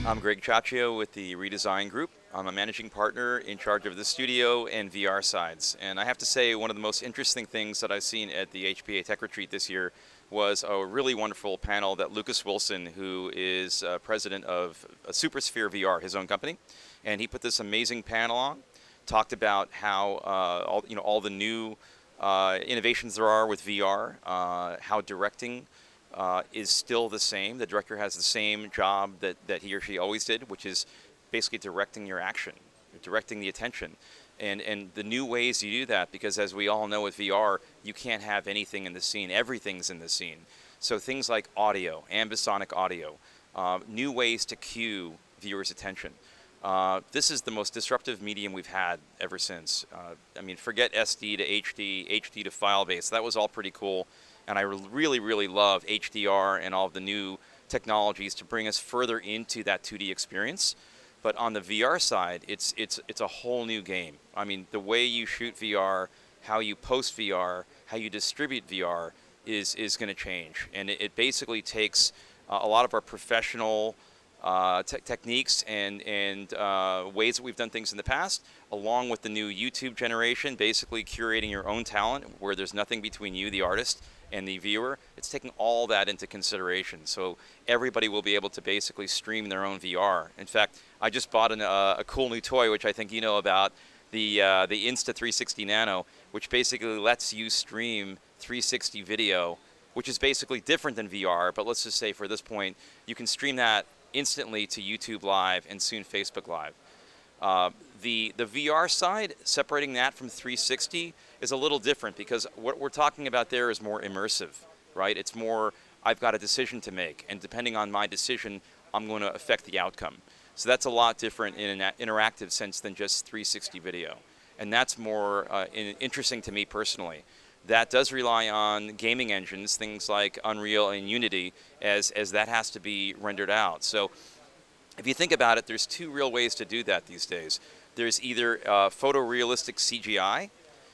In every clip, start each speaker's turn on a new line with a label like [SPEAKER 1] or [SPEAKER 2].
[SPEAKER 1] I'm Greg Ciaccio with the Redesign Group. I'm a managing partner in charge of the studio and VR sides. And I have to say, one of the most interesting things that I've seen at the HPA Tech Retreat this year was a really wonderful panel that Lucas Wilson, who is president of Supersphere VR, his own company, and he put this amazing panel on, talked about how all the new innovations there are with VR, how directing is still the same. The director has the same job that he or she always did, which is basically directing your action, directing the attention. And the new ways you do that, because as we all know with VR, you can't have anything in the scene. Everything's in the scene. So things like audio, ambisonic audio, new ways to cue viewers' attention. This is the most disruptive medium we've had ever since. I mean, forget SD to HD, HD to file-based. That was all pretty cool. And I really, really love HDR and all of the new technologies to bring us further into that 2D experience. But on the VR side, it's a whole new game. I mean, the way you shoot VR, how you post VR, how you distribute VR is going to change. And it basically takes a lot of our professional techniques and ways that we've done things in the past, along with the new YouTube generation, basically curating your own talent where there's nothing between you, the artist, and the viewer. It's taking all that into consideration. So everybody will be able to basically stream their own VR. In fact, I just bought a cool new toy, which I think you know about, the Insta360 Nano, which basically lets you stream 360 video, which is basically different than VR, but let's just say for this point, you can stream that instantly to YouTube Live and soon Facebook Live. The VR side, separating that from 360, is a little different because what we're talking about there is more immersive, right? It's more, I've got a decision to make, and depending on my decision, I'm going to affect the outcome. So that's a lot different in an interactive sense than just 360 video. And that's more interesting to me personally. That does rely on gaming engines, things like Unreal and Unity, as that has to be rendered out. So if you think about it, there's two real ways to do that these days. There's either photorealistic CGI,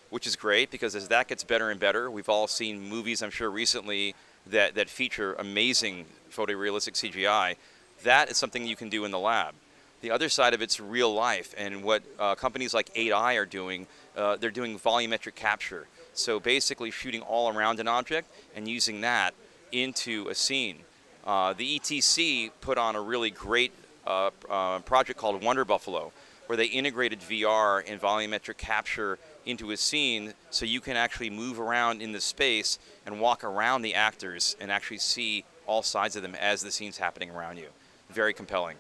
[SPEAKER 1] which is great because as that gets better and better, we've all seen movies, I'm sure recently, that feature amazing photorealistic CGI. That is something you can do in the lab. The other side of it's real life, and what companies like 8i are doing, they're doing volumetric capture. So basically shooting all around an object and using that into a scene. The ETC put on a really great project called Wonder Buffalo, where they integrated VR and volumetric capture into a scene so you can actually move around in the space and walk around the actors and actually see all sides of them as the scene's happening around you. Very compelling.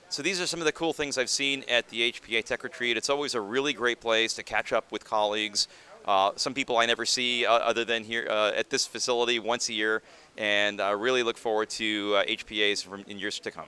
[SPEAKER 1] So these are some of the cool things I've seen at the HPA Tech Retreat. It's always a really great place to catch up with colleagues. Some people I never see other than here at this facility once a year, and I really look forward to HPAs in years to come.